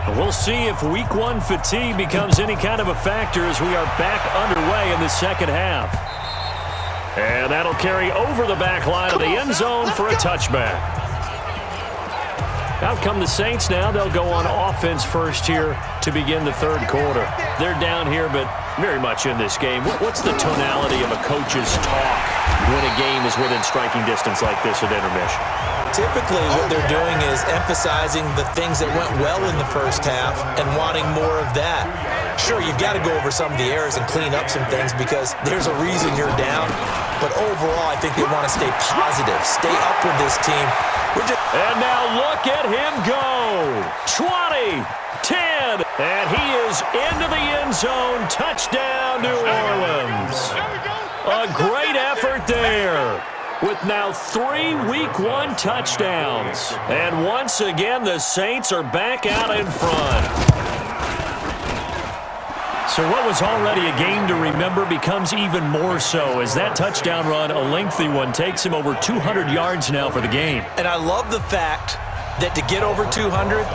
We'll see if Week 1 fatigue becomes any kind of a factor as we are back underway in the second half. And that'll carry over the back line of the end zone for a touchback. Out come the Saints now. They'll go on offense first here to begin the third quarter. They're down here, but very much in this game. What's the tonality of a coach's talk when a game is within striking distance like this at intermission? Typically, what they're doing is emphasizing the things that went well in the first half and wanting more of that. Sure, you've got to go over some of the errors and clean up some things because there's a reason you're down. But overall, I think they want to stay positive, stay up with this team. And now look at him go. 20, 10, and he is into the end zone. Touchdown, New Orleans. A great effort there, with now 3 Week 1 touchdowns. And once again, the Saints are back out in front. So what was already a game to remember becomes even more so as that touchdown run, a lengthy one, takes him over 200 yards now for the game. And I love the fact that to get over 200,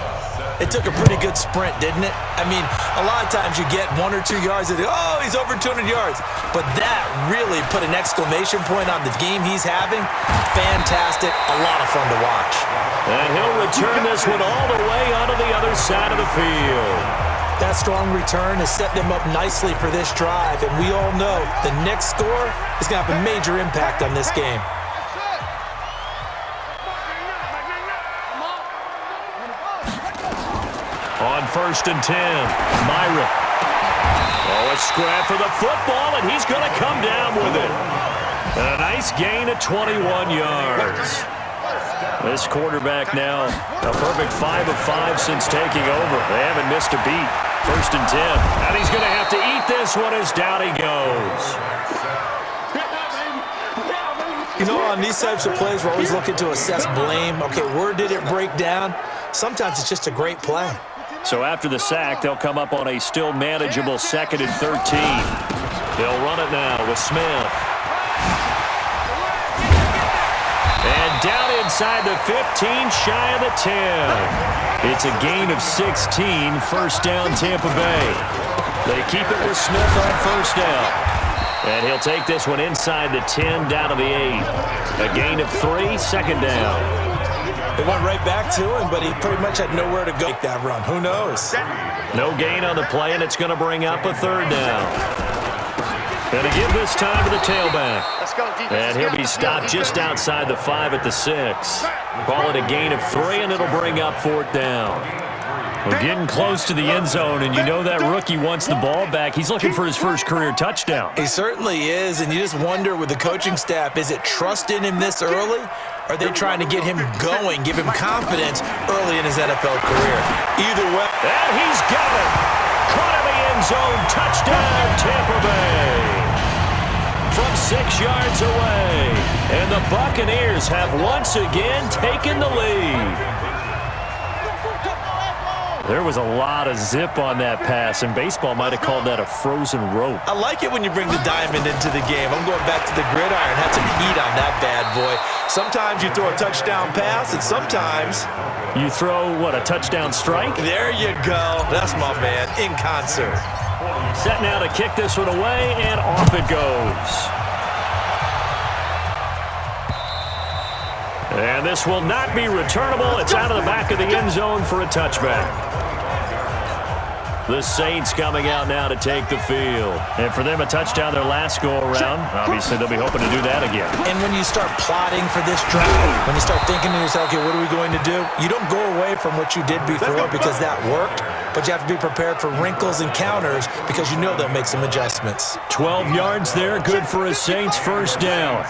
it took a pretty good sprint, didn't it? I mean, a lot of times you get 1 or 2 yards and oh, he's over 200 yards. But that really put an exclamation point on the game he's having. Fantastic. A lot of fun to watch. And he'll return this one all the way onto the other side of the field. That strong return has set them up nicely for this drive, and we all know the next score is going to have a major impact on this game. On 1st and 10, Myron. Oh, a scrap for the football, and he's going to come down with it. A nice gain of 21 yards. This quarterback now, a perfect 5 of 5 since taking over. They haven't missed a beat. 1st and 10. And he's going to have to eat this one as down he goes. You know, on these types of plays, we're always looking to assess blame. Okay, where did it break down? Sometimes it's just a great play. So after the sack, they'll come up on a still manageable 2nd and 13. They'll run it now with Smith. And down inside the 15, shy of the 10. It's a gain of 16, 1st down Tampa Bay. They keep it with Smith on 1st down. And he'll take this one inside the 10, down to the 8. A gain of 3, 2nd down. They went right back to him, but he pretty much had nowhere to go make that run. Who knows? No gain on the play, and it's going to bring up a 3rd down. Going to give this time to the tailback. And he'll be stopped just outside the 5 at the 6. Call it a gain of 3, and it'll bring up 4th down. We're getting close to the end zone, and you know that rookie wants the ball back. He's looking for his first career touchdown. He certainly is, and you just wonder with the coaching staff, is it trust in him this early? Or are they trying to get him going, give him confidence early in his NFL career? Either way. And he's got it. Caught in the end zone. Touchdown, Tampa Bay. From 6 yards away. And the Buccaneers have once again taken the lead. There was a lot of zip on that pass, and baseball might have called that a frozen rope. I like it when you bring the diamond into the game. I'm going back to the gridiron. Had some heat on that bad boy. Sometimes you throw a touchdown pass, and sometimes you throw, what, a touchdown strike? There you go. That's my man, in concert. Set now to kick this one away, and off it goes. And this will not be returnable. It's out of the back of the end zone for a touchback. The Saints coming out now to take the field. And for them, a touchdown their last go-around. Obviously, they'll be hoping to do that again. And when you start plotting for this drive, when you start thinking to yourself, okay, what are we going to do? You don't go away from what you did before because that worked, but you have to be prepared for wrinkles and counters because you know they'll make some adjustments. 12 yards there, good for a Saints 1st down.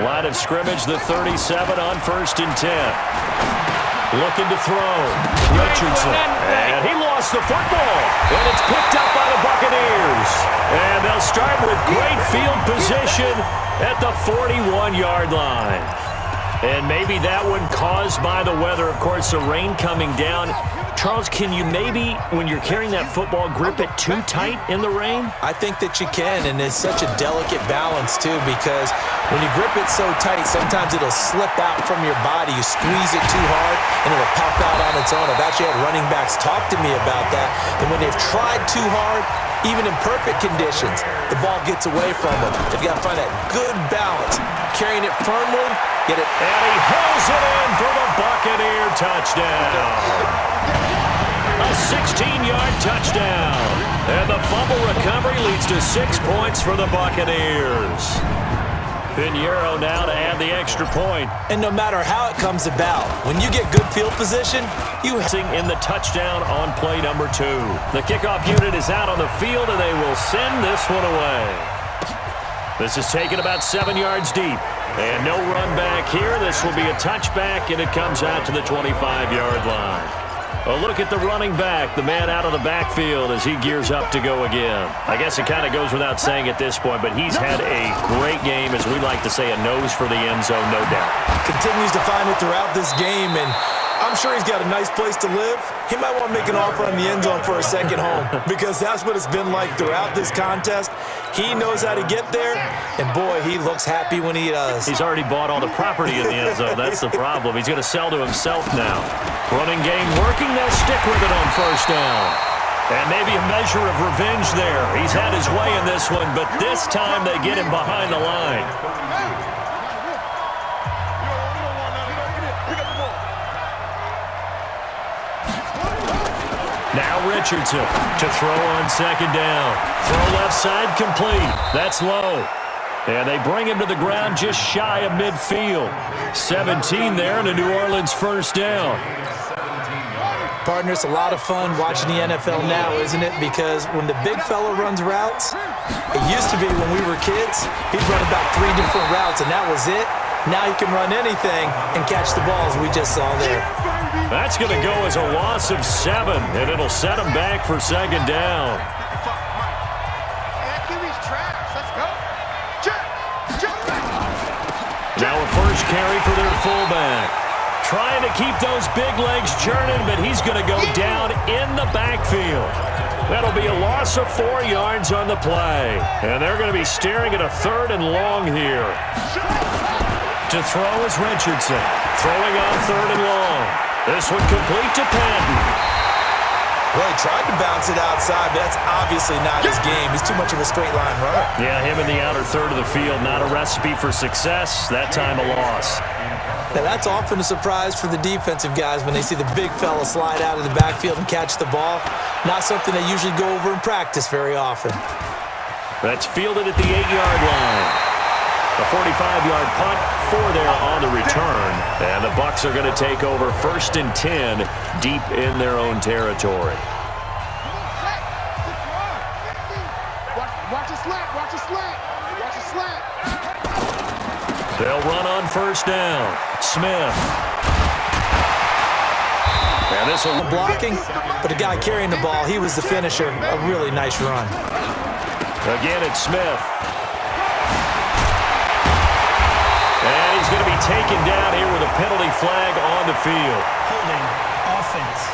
Line of scrimmage, the 37 on 1st and 10. Looking to throw. Richardson. And he lost the football. And it's picked up by the Buccaneers. And they'll start with great field position at the 41-yard line. And maybe that one caused by the weather. Of course, the rain coming down. Charles, can you maybe, when you're carrying that football, grip it too tight in the rain? I think that you can, and it's such a delicate balance, too, because When you grip it so tight, sometimes it'll slip out from your body. You squeeze it too hard, and it'll pop out on its own. I've actually had running backs talk to me about that. And when they've tried too hard, even in perfect conditions, the ball gets away from them. They've got to find that good balance, carrying it firmly, get it. And he hauls it in for the Buccaneer touchdown. A 16-yard touchdown. And the fumble recovery leads to 6 points for the Buccaneers. Pinheiro now to add the extra point. And no matter how it comes about, when you get good field position, you in the touchdown on play number 2. The kickoff unit is out on the field, and they will send this one away. This is taken about 7 yards deep. And no run back here. This will be a touchback, and it comes out to the 25-yard line. A look at the running back, the man out of the backfield as he gears up to go again. I guess it kind of goes without saying at this point, but he's had a great game, as we like to say, a nose for the end zone, no doubt. Continues to find it throughout this game, and I'm sure he's got a nice place to live. He might want to make an offer on the end zone for a second home because that's what it's been like throughout this contest. He knows how to get there, and boy, he looks happy when he does. He's already bought all the property in the end zone. That's the problem. He's going to sell to himself now. Running game working. They'll stick with it on first down. And maybe a measure of revenge there. He's had his way in this one, but this time they get him behind the line. Now Richardson to throw on second down. Throw left side complete. That's low. And they bring him to the ground just shy of midfield. 17 there and a New Orleans first down. Partner, it's a lot of fun watching the NFL now, isn't it? Because when the big fella runs routes, it used to be when we were kids, he'd run about 3 different routes, and that was it. Now he can run anything and catch the balls we just saw there. That's going to go as a loss of 7, and it'll set him back for second down. Now a first carry for their fullback. Trying to keep those big legs churning, but he's going to go down in the backfield. That'll be a loss of 4 yards on the play. And they're going to be staring at a 3rd and long here. To throw is Richardson. Throwing on 3rd and long. This one complete to Patton. Well, he tried to bounce it outside, but that's obviously not his game. He's too much of a straight line runner. Yeah, him in the outer third of the field. Not a recipe for success. That time a loss. Now, that's often a surprise for the defensive guys when they see the big fella slide out of the backfield and catch the ball. Not something they usually go over in practice very often. That's fielded at the 8-yard line. A 45-yard punt, 4 there on the return. And the Bucs are going to take over 1st and 10 deep in their own territory. Watch a slant, watch a slant, watch a slant. They'll run on first down. Smith. And this will blocking, but the guy carrying the ball, he was the finisher. A really nice run. Again, it's Smith. And he's going to be taken down here with a penalty flag on the field. Holding offense.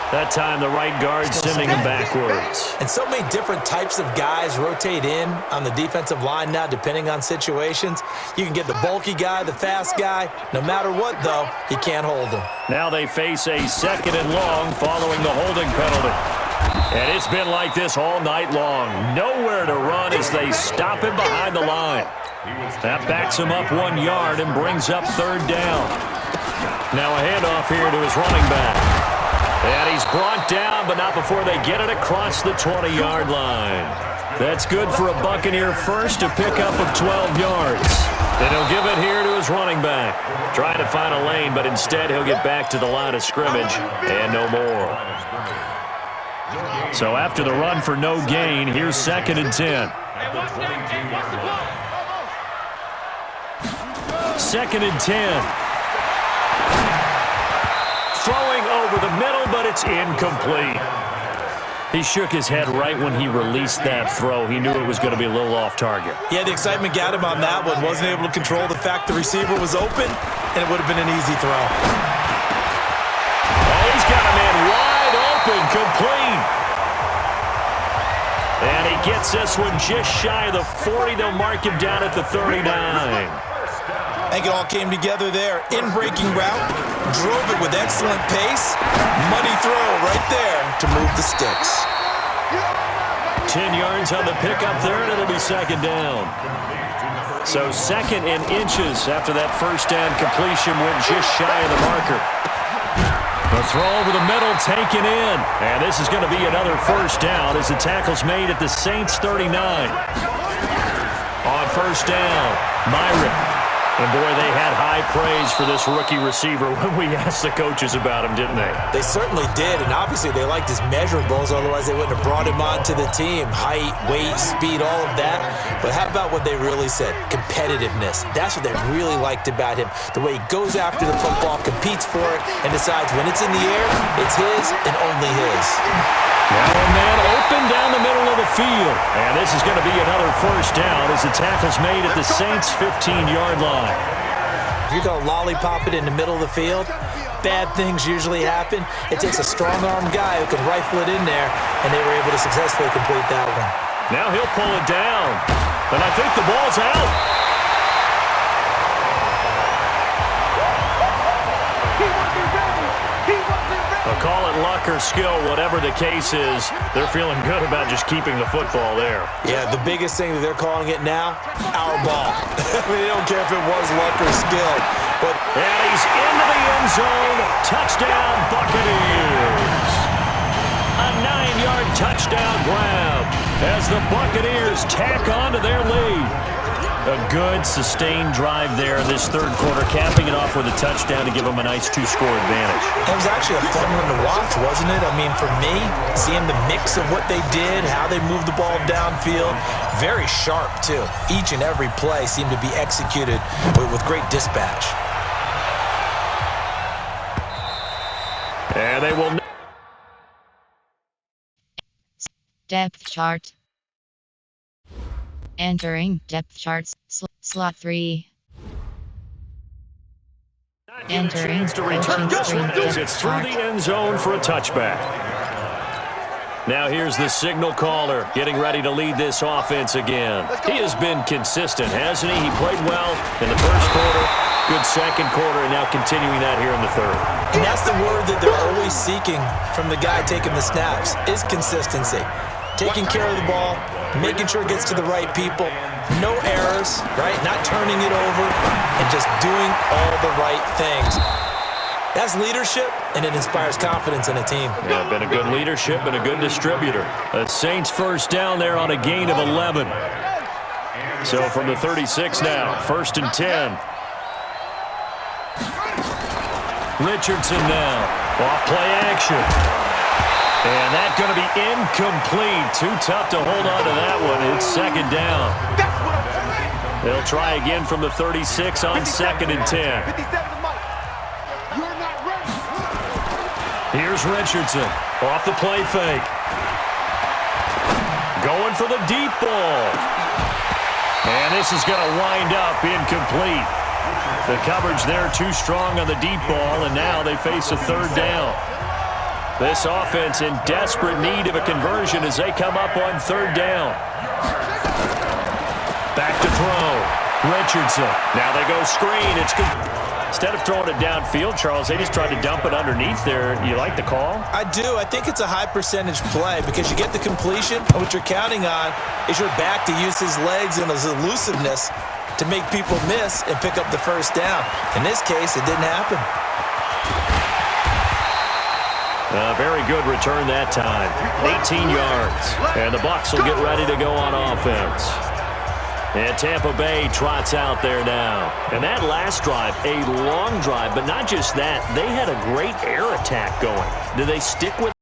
That time, the right guard sending him backwards. And so many different types of guys rotate in on the defensive line now, depending on situations. You can get the bulky guy, the fast guy. No matter what, though, you can't hold him. Now they face a 2nd and long following the holding penalty. And it's been like this all night long. Nowhere to run as they stop him behind the line. That backs him up 1 yard and brings up 3rd down. Now a handoff here to his running back. And he's brought down, but not before they get it across the 20-yard line. That's good for a Buccaneer first, to pick up of 12 yards. Then he'll give it here to his running back. Trying to find a lane, but instead he'll get back to the line of scrimmage and no more. So after the run for no gain, here's 2nd and 10. 2nd and 10. Throwing over the middle, but it's incomplete. He shook his head right when he released that throw. He knew it was going to be a little off target. Yeah, the excitement got him on that one. Wasn't able to control the fact the receiver was open, and it would have been an easy throw. Oh, he's got a man wide open, complete. And he gets this one just shy of the 40. They'll mark him down at the 39. I think it all came together there. In-breaking route, drove it with excellent pace. Money throw right there to move the sticks. 10 yards on the pickup there, and it'll be second down. So second in inches after that first down completion went just shy of the marker. The throw over the middle, taken in. And this is going to be another first down as the tackle's made at the Saints 39. On first down, Myron. And, boy, they had high praise for this rookie receiver when we asked the coaches about him, didn't they? They certainly did, and obviously they liked his measurables, otherwise they wouldn't have brought him onto the team. Height, weight, speed, all of that. But how about what they really said? Competitiveness. That's what they really liked about him. The way he goes after the football, competes for it, and decides when it's in the air, it's his and only his. Now a man open down the middle of the field. And this is going to be another first down as the tackle's made at the Saints' 15-yard line. If you're going to lollipop it in the middle of the field, bad things usually happen. It takes a strong-armed guy who can rifle it in there, and they were able to successfully complete that one. Now he'll pull it down. And I think the ball's out. I'll call it luck or skill, whatever the case is. They're feeling good about just keeping the football there. Yeah, the biggest thing that they're calling it now, our ball. I mean, they don't care if it was luck or skill. But and he's into the end zone. Touchdown, Buccaneers. A 9-yard touchdown grab as the Buccaneers tack on to their lead. A good, sustained drive there in this third quarter, capping it off with a touchdown to give them a nice 2-score advantage. It was actually a fun one to watch, wasn't it? I mean, for me, seeing the mix of what they did, how they moved the ball downfield, very sharp, too. Each and every play seemed to be executed with great dispatch. And they will... Depth chart. Entering depth charts, slot 3. Entering to return this one as it's through the end zone for a touchback. Now here's the signal caller getting ready to lead this offense again. He has been consistent, hasn't he? He played well in the first quarter, good second quarter, and now continuing that here in the third. And that's the word that they're always seeking from the guy taking the snaps, is consistency. Taking care of the ball, making sure it gets to the right people, no errors, right? Not turning it over, and just doing all the right things. That's leadership, and it inspires confidence in a team. Yeah, been a good leadership and a good distributor. The Saints first down there on a gain of 11. So from the 36 now, 1st and 10. Richardson now, off play action. And that's going to be incomplete. Too tough to hold on to that one. It's second down. They'll try again from the 36 on 2nd and 10. Here's Richardson off the play fake. Going for the deep ball. And this is going to wind up incomplete. The coverage there too strong on the deep ball, and now they face a third down. This offense in desperate need of a conversion as they come up on third down. Back to throw. Richardson. Now they go screen. It's good. Instead of throwing it downfield, Charles, they just tried to dump it underneath there. You like the call? I do. I think it's a high percentage play because you get the completion. What you're counting on is your back to use his legs and his elusiveness to make people miss and pick up the first down. In this case, it didn't happen. A very good return that time. 18 yards. And the Bucs will get ready to go on offense. And Tampa Bay trots out there now. And that last drive, a long drive, but not just that. They had a great air attack going. Do they stick with